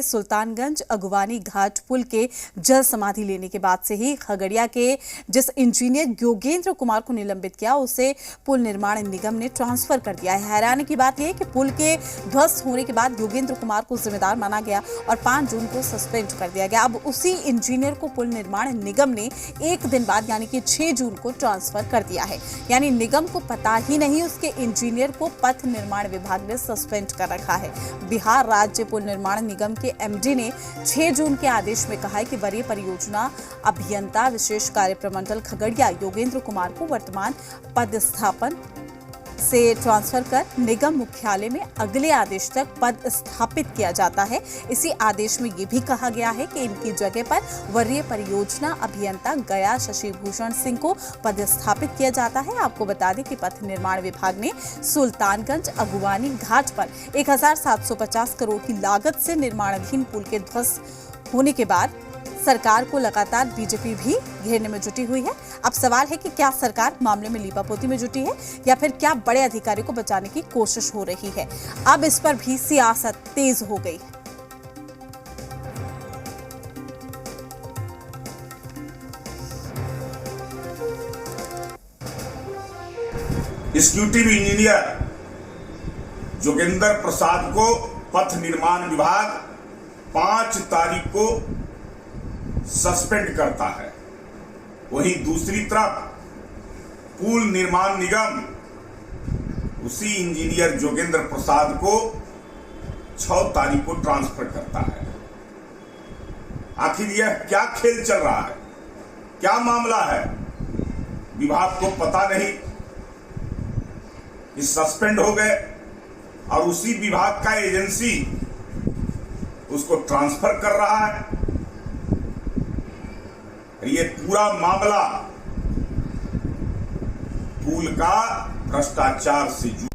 सुल्तानगंज अगवानी घाट पुल के जल समाधि लेने के बाद से ही खगड़िया के जिस इंजीनियर योगेंद्र कुमार को निलंबित किया उसे पुल निर्माण निगम ने ट्रांसफर कर दिया है। हैरानी की बात यह है कि पुल के ध्वस्त होने के बाद योगेंद्र कुमार को जिम्मेदार माना गया और 5 जून को सस्पेंड कर दिया गया। अब उसी इंजीनियर को पुल निर्माण निगम ने एक दिन बाद यानी कि 6 जून को ट्रांसफर कर दिया है। यानी निगम को पता ही नहीं उसके इंजीनियर को पथ निर्माण विभाग ने सस्पेंड कर रखा है। बिहार राज्य पुल निर्माण निगम के एमडी ने 6 जून के आदेश में कहा है कि वरीय परियोजना अभियंता विशेष कार्य प्रमंडल खगड़िया योगेंद्र कुमार को वर्तमान पदस्थापन से ट्रांसफर कर निगम मुख्यालय में अगले आदेश तक पद स्थापित किया जाता है। इसी आदेश में यह भी कहा गया है कि इनकी जगह पर वरीय परियोजना अभियंता गया शशि भूषण सिंह को पदस्थापित किया जाता है। आपको बता दें कि पथ निर्माण विभाग ने सुल्तानगंज अगवानी घाट पर 1750 करोड़ की लागत से निर्माणाधीन पुल के ध्वस्त होने के बाद सरकार को लगातार बीजेपी भी घेरने में जुटी हुई है। अब सवाल है कि क्या सरकार मामले में लीपापोती में जुटी है या फिर क्या बड़े अधिकारी को बचाने की कोशिश हो रही है। अब इस पर भी सियासत तेज हो गई है। एग्जीक्यूटिव इंजीनियर जोगेंद्र प्रसाद को पथ निर्माण विभाग 5 तारीख को सस्पेंड करता है। वहीं दूसरी तरफ पुल निर्माण निगम उसी इंजीनियर जोगेंद्र प्रसाद को 6 तारीख को ट्रांसफर करता है। आखिर यह क्या खेल चल रहा है, क्या मामला है, विभाग को पता नहीं। इस सस्पेंड हो गए और उसी विभाग का एजेंसी उसको ट्रांसफर कर रहा है। ये पूरा मामला पुल का भ्रष्टाचार से जुड़ा।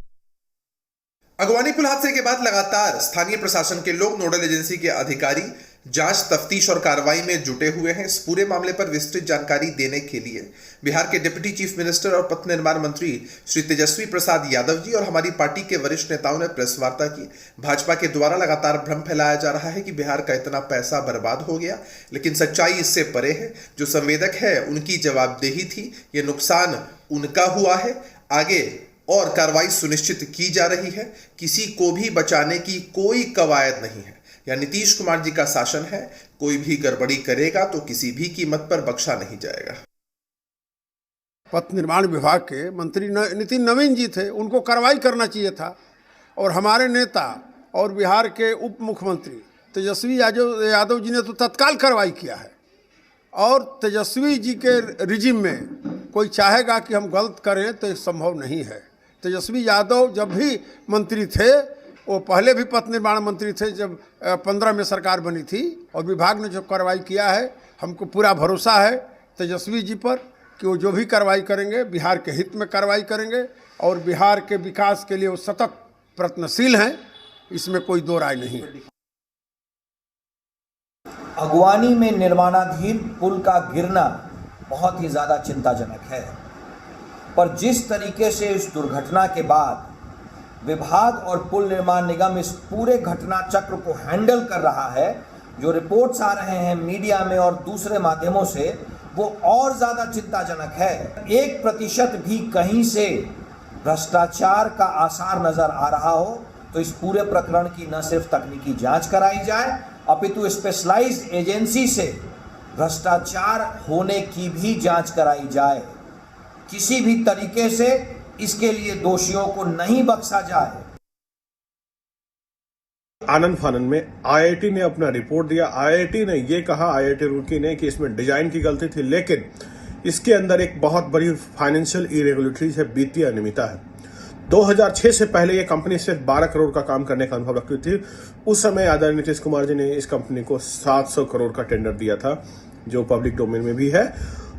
अगवानी पुल हादसे के बाद लगातार स्थानीय प्रशासन के लोग नोडल एजेंसी के अधिकारी जांच, तफ्तीश और कार्रवाई में जुटे हुए हैं। इस पूरे मामले पर विस्तृत जानकारी देने के लिए बिहार के डिप्टी चीफ मिनिस्टर और पथ निर्माण मंत्री श्री तेजस्वी प्रसाद यादव जी और हमारी पार्टी के वरिष्ठ नेताओं ने प्रेस वार्ता की। भाजपा के द्वारा लगातार भ्रम फैलाया जा रहा है कि बिहार का इतना पैसा बर्बाद हो गया, लेकिन सच्चाई इससे परे है। जो संवेदक है उनकी जवाबदेही थी, ये नुकसान उनका हुआ है। आगे और कार्रवाई सुनिश्चित की जा रही है। किसी को भी बचाने की कोई कवायद नहीं है। या नीतीश कुमार जी का शासन है, कोई भी गड़बड़ी करेगा तो किसी भी कीमत पर बख्शा नहीं जाएगा। पथ निर्माण विभाग के मंत्री नितिन नवीन जी थे, उनको कार्रवाई करना चाहिए था। और हमारे नेता और बिहार के उप मुख्यमंत्री तेजस्वी यादव जी ने तो तत्काल कार्रवाई किया है। और तेजस्वी जी के रिजिम में कोई चाहेगा कि हम गलत करें तो संभव नहीं है। तेजस्वी यादव जब भी मंत्री थे, वो पहले भी पथ निर्माण मंत्री थे जब 15 में सरकार बनी थी, और विभाग ने जो कार्रवाई किया है, हमको पूरा भरोसा है तेजस्वी जी पर कि वो जो भी कार्रवाई करेंगे बिहार के हित में कार्रवाई करेंगे और बिहार के विकास के लिए वो सतत प्रयत्नशील हैं, इसमें कोई दो राय नहीं। अगवानी में निर्माणाधीन पुल का गिरना बहुत ही ज़्यादा चिंताजनक है, पर जिस तरीके से इस दुर्घटना के बाद विभाग और पुल निर्माण निगम इस पूरे घटना चक्र को हैंडल कर रहा है, जो रिपोर्ट्स आ रहे हैं मीडिया में और दूसरे माध्यमों से, वो और ज़्यादा चिंताजनक है। 1% भी कहीं से भ्रष्टाचार का आसार नज़र आ रहा हो तो इस पूरे प्रकरण की न सिर्फ तकनीकी जांच कराई जाए, अपितु स्पेशलाइज्ड एजेंसी से भ्रष्टाचार होने की भी जांच कराई जाए। किसी भी तरीके से इसके लिए दोषियों को नहीं बख्शा जाए। आनंद फानंद में आईआईटी ने अपना रिपोर्ट दिया। आईआईटी ने ये कहा, आईआईटी रुड़की ने, कि इसमें डिजाइन की गलती थी, लेकिन इसके अंदर एक बहुत बड़ी फाइनेंशियल इरेगुलरिटीज है, वित्तीय अनियमितता है। 2006 से पहले ये कंपनी सिर्फ 12 करोड़ का काम करने का अनुभव रखती थी। उस समय आदरणीय नीतीश कुमार जी ने इस कंपनी को 700 करोड़ का टेंडर दिया था, जो पब्लिक डोमेन में भी है।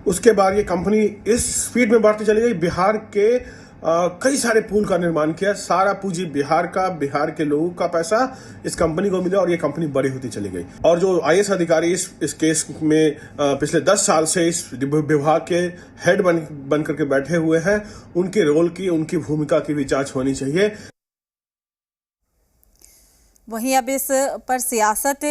उसके बाद ये कंपनी इस स्पीड में बढ़ती चली गई, बिहार के कई सारे पुल का निर्माण किया। सारा पूंजी बिहार का, बिहार के लोगों का पैसा इस कंपनी को मिला और ये कंपनी बड़ी होती चली गई। और जो आईएएस अधिकारी इस केस में पिछले 10 साल से इस विभाग के हेड बन करके बैठे हुए हैं, उनके रोल की, उनकी भूमिका की भी जांच होनी चाहिए। वहीं अब इस पर सियासत